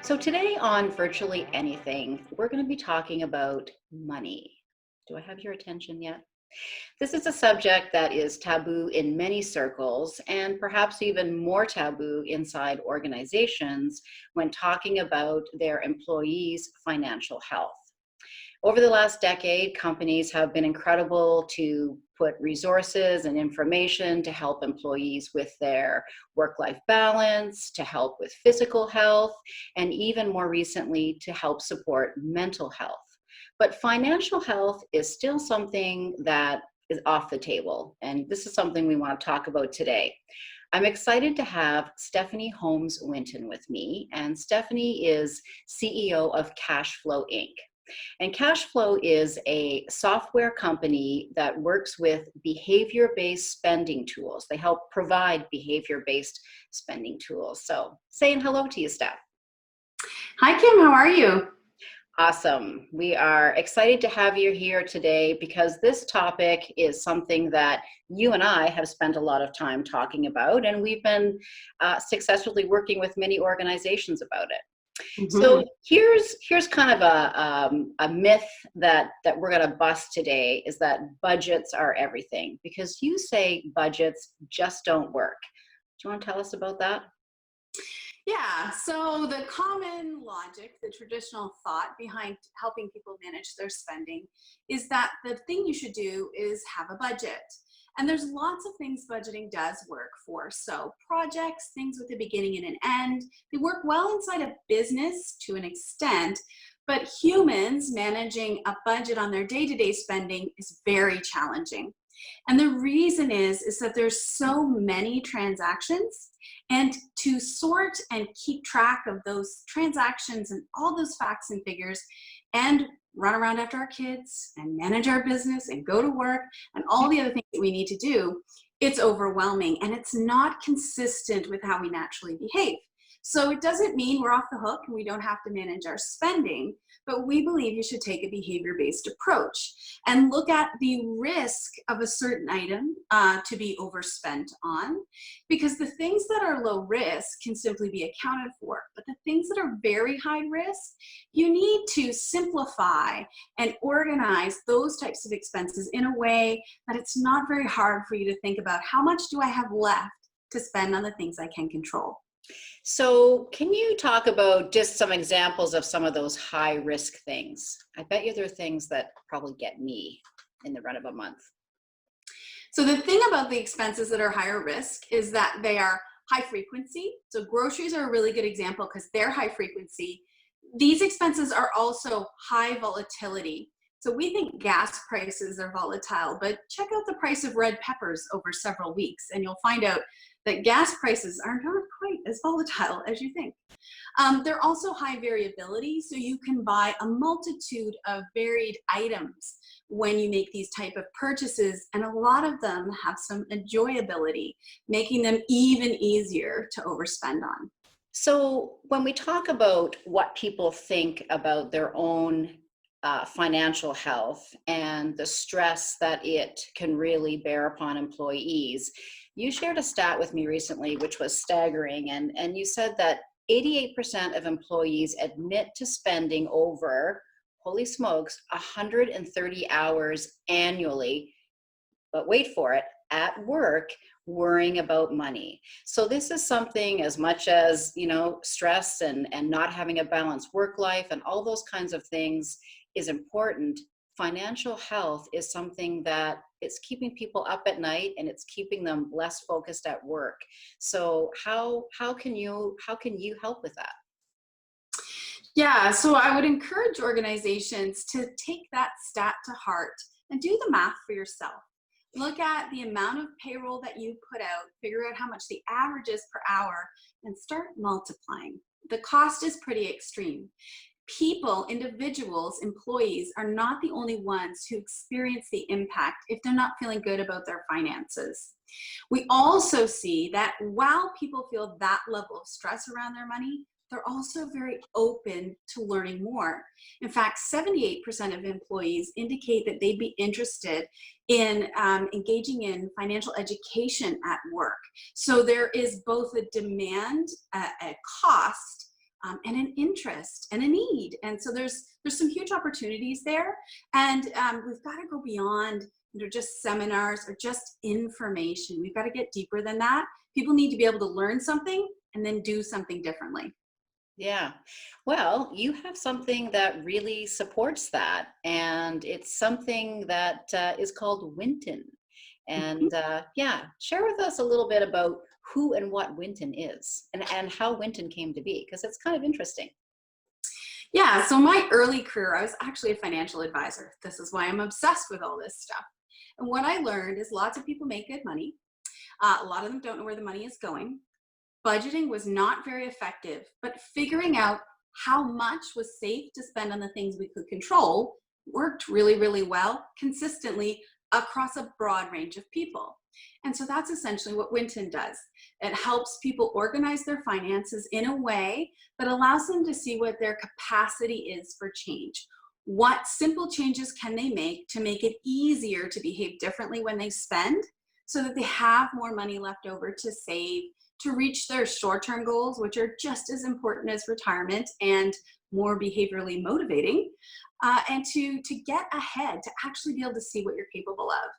So, today on Virtually Anything, we're going to be talking about money. Do I have your attention yet? This is a subject that is taboo in many circles and perhaps even more taboo inside organizations when talking about their employees' financial health. Over the last decade, companies have been incredible to put resources and information to help employees with their work-life balance, to help with physical health, and even more recently, to help support mental health. But financial health is still something that is off the table, and this is something we want to talk about today. I'm excited to have Stephanie Holmes-Winton with me, and Stephanie is CEO of CacheFlo Inc. And CacheFlo is a software company that works with behavior-based spending tools. They help provide behavior-based spending tools. So saying hello to you, Steph. Hi, Kim. How are you? Awesome. We are excited to have you here today because this topic is something that you and I have spent a lot of time talking about, and we've been successfully working with many organizations about it. So here's kind of a myth that we're going to bust today, is that budgets are everything, because you say budgets just don't work. Do you want to tell us about that? Yeah, so the common logic, the traditional thought behind helping people manage their spending is that the thing you should do is have a budget. And there's lots of things budgeting does work for. So projects, things with a beginning and an end, they work well inside a business to an extent, but humans managing a budget on their day-to-day spending is very challenging. And the reason is that there's so many transactions, and to sort and keep track of those transactions and all those facts and figures and run around after our kids and manage our business and go to work and all the other things that we need to do, it's overwhelming and it's not consistent with how we naturally behave. So it doesn't mean we're off the hook and we don't have to manage our spending, but we believe you should take a behavior-based approach and look at the risk of a certain item to be overspent on, because the things that are low risk can simply be accounted for, but the things that are very high risk, you need to simplify and organize those types of expenses in a way that it's not very hard for you to think about how much do I have left to spend on the things I can control. So can you talk about just some examples of some of those high risk things? I bet you there are things that probably get me in the run of a month. So the thing about the expenses that are higher risk is that they are high frequency. So groceries are a really good example because they're high frequency. These expenses are also high volatility. So we think gas prices are volatile, but check out the price of red peppers over several weeks and you'll find out that gas prices are not quite as volatile as you think. They're also high variability, so you can buy a multitude of varied items when you make these type of purchases, and a lot of them have some enjoyability, making them even easier to overspend on. So when we talk about what people think about their own financial health and the stress that it can really bear upon employees, you shared a stat with me recently, which was staggering. And you said that 88% of employees admit to spending over, holy smokes, 130 hours annually, but wait for it, at work, worrying about money. So this is something, as much as, stress and not having a balanced work life and all those kinds of things is important. Financial health is something that it's keeping people up at night and it's keeping them less focused at work. So how can you help with that? Yeah, so I would encourage organizations to take that stat to heart and do the math for yourself. Look at the amount of payroll that you put out, figure out how much the average is per hour, and start multiplying. The cost is pretty extreme. People, individuals, employees are not the only ones who experience the impact if they're not feeling good about their finances. We also see that while people feel that level of stress around their money, they're also very open to learning more. In fact, 78% of employees indicate that they'd be interested in engaging in financial education at work. So there is both a demand, a cost, and an interest and a need. And so there's some huge opportunities there. And we've got to go beyond just seminars or just information. We've got to get deeper than that. People need to be able to learn something and then do something differently. Yeah. Well, you have something that really supports that, and it's something that is called Winton. And yeah, share with us a little bit about who and what Winton is and how Winton came to be, because it's kind of interesting. Yeah, so my early career, I was actually a financial advisor. This is why I'm obsessed with all this stuff. And what I learned is lots of people make good money. A lot of them don't know where the money is going. Budgeting was not very effective, but figuring out how much was safe to spend on the things we could control worked really, really well, consistently across a broad range of people. And so that's essentially what Winton does. It helps people organize their finances in a way that allows them to see what their capacity is for change. What simple changes can they make to make it easier to behave differently when they spend, so that they have more money left over to save, to reach their short-term goals, which are just as important as retirement and more behaviorally motivating, and to get ahead, to actually be able to see what you're capable of.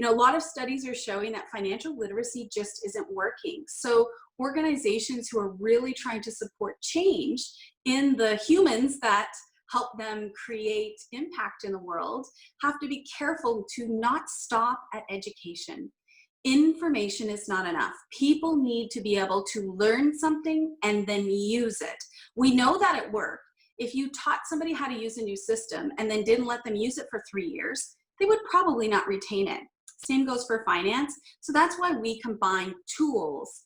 A lot of studies are showing that financial literacy just isn't working. So organizations who are really trying to support change in the humans that help them create impact in the world have to be careful to not stop at education. Information is not enough. People need to be able to learn something and then use it. We know that at work, if you taught somebody how to use a new system and then didn't let them use it for 3 years, they would probably not retain it. Same goes for finance. So that's why we combine tools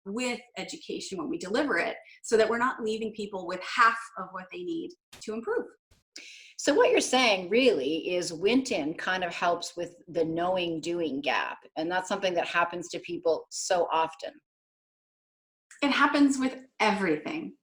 with education when we deliver it, so that we're not leaving people with half of what they need to improve. So what you're saying really is Winton kind of helps with the knowing doing gap. And that's something that happens to people so often. It happens with everything.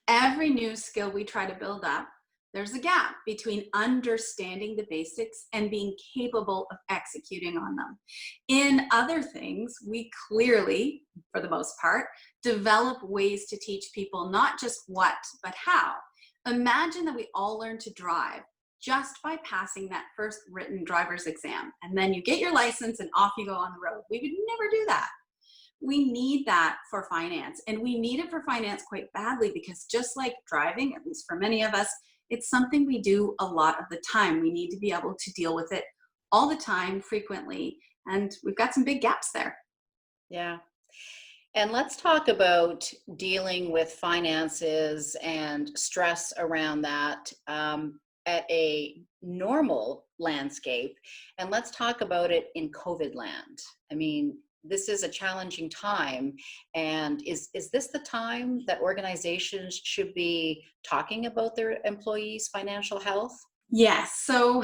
Every new skill we try to build up, there's a gap between understanding the basics and being capable of executing on them. In other things, we clearly, for the most part, develop ways to teach people not just what, but how. Imagine that we all learn to drive just by passing that first written driver's exam, and then you get your license and off you go on the road. We would never do that. We need that for finance, and we need it for finance quite badly, because just like driving, at least for many of us, it's something we do a lot of the time. We need to be able to deal with it all the time, frequently, and we've got some big gaps there. Yeah. And let's talk about dealing with finances and stress around that at a normal landscape. And let's talk about it in COVID land. I mean, this is a challenging time. And is this the time that organizations should be talking about their employees' financial health? Yes. So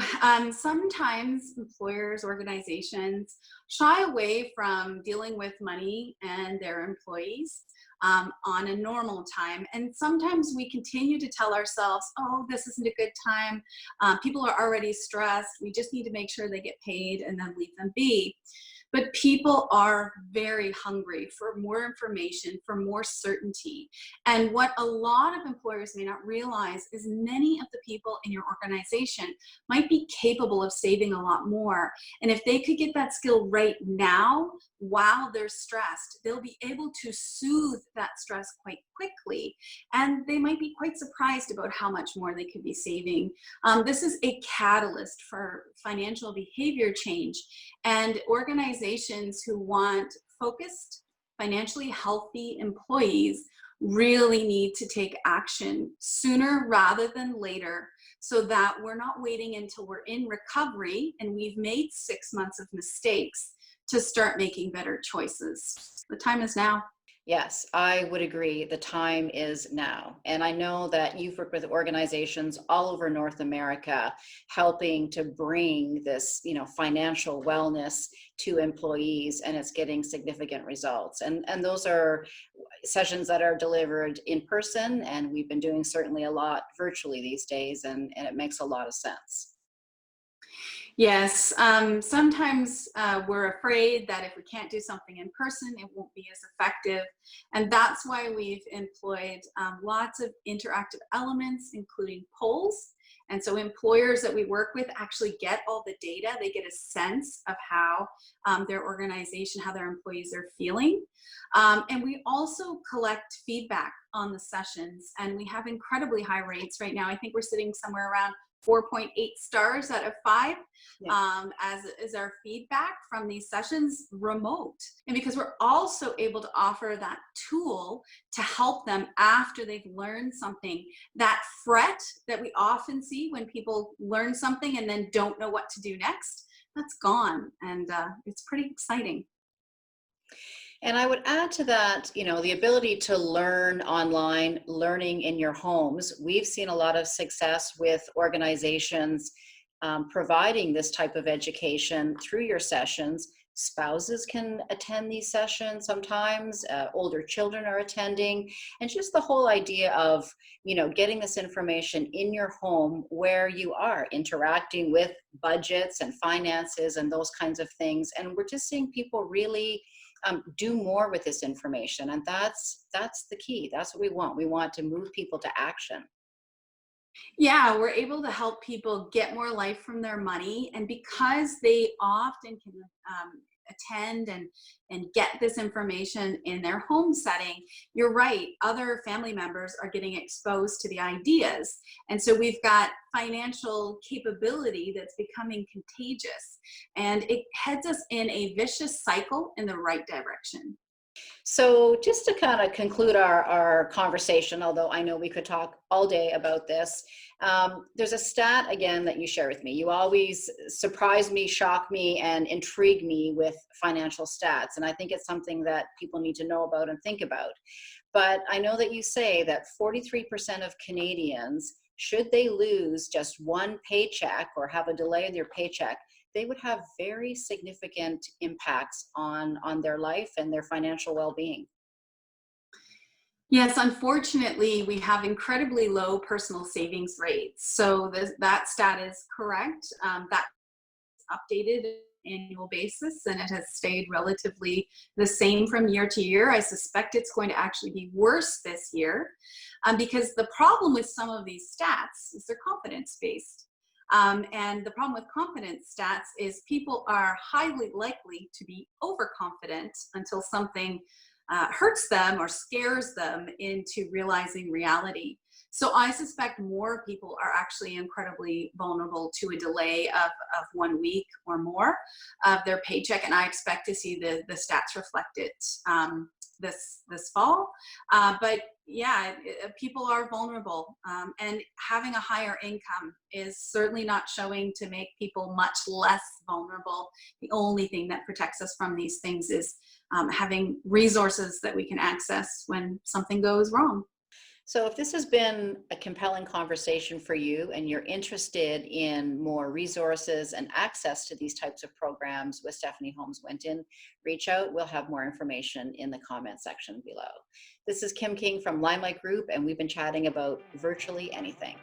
sometimes employers, organizations shy away from dealing with money and their employees on a normal time. And sometimes we continue to tell ourselves, oh, this isn't a good time. People are already stressed. We just need to make sure they get paid and then leave them be. But people are very hungry for more information, for more certainty. And what a lot of employers may not realize is many of the people in your organization might be capable of saving a lot more. And if they could get that skill right now, while they're stressed, they'll be able to soothe that stress quite quickly. And they might be quite surprised about how much more they could be saving. This is a catalyst for financial behavior change. And organizations who want focused, financially healthy employees really need to take action sooner rather than later, so that we're not waiting until we're in recovery and we've made 6 months of mistakes to start making better choices. The time is now. Yes, I would agree. The time is now. And I know that you've worked with organizations all over North America, helping to bring this, financial wellness to employees, and it's getting significant results. And those are sessions that are delivered in person, and we've been doing certainly a lot virtually these days, and it makes a lot of sense. Yes, sometimes we're afraid that if we can't do something in person, it won't be as effective. And that's why we've employed lots of interactive elements, including polls. And so employers that we work with actually get all the data. They get a sense of how their organization, how their employees are feeling. And we also collect feedback on the sessions. And we have incredibly high rates right now. I think we're sitting somewhere around 4.8 stars out of 5 as is our feedback from these sessions remote. And because we're also able to offer that tool to help them after they've learned something, that fret that we often see when people learn something and then don't know what to do next, that's gone. And it's pretty exciting. And I would add to that, the ability to learn online, learning in your homes. We've seen a lot of success with organizations providing this type of education through your sessions. Spouses can attend these sessions sometimes, older children are attending, and just the whole idea of, getting this information in your home where you are interacting with budgets and finances and those kinds of things. And we're just seeing people really do more with this information. And that's the key. That's what we want. We want to move people to action. Yeah, we're able to help people get more life from their money. And because they often can attend and get this information in their home setting, you're right, other family members are getting exposed to the ideas. And so we've got financial capability that's becoming contagious. And it heads us in a vicious cycle in the right direction. So just to kind of conclude our conversation, although I know we could talk all day about this, there's a stat again that you share with me. You always surprise me, shock me, and intrigue me with financial stats. And I think it's something that people need to know about and think about. But I know that you say that 43% of Canadians, should they lose just one paycheck or have a delay in their paycheck, they would have very significant impacts on their life and their financial well-being. Yes, unfortunately, we have incredibly low personal savings rates. So that stat is correct. That's updated annual basis, and it has stayed relatively the same from year to year. I suspect it's going to actually be worse this year because the problem with some of these stats is they're confidence based. And the problem with confidence stats is people are highly likely to be overconfident until something hurts them or scares them into realizing reality. So I suspect more people are actually incredibly vulnerable to a delay of 1 week or more of their paycheck. And I expect to see the stats reflect it this fall. But yeah, people are vulnerable. And having a higher income is certainly not showing to make people much less vulnerable. The only thing that protects us from these things is having resources that we can access when something goes wrong. So if this has been a compelling conversation for you and you're interested in more resources and access to these types of programs with Stephanie Holmes-Winton, reach out. We'll have more information in the comment section below. This is Kim King from LimeLight Group, and we've been chatting about virtually anything.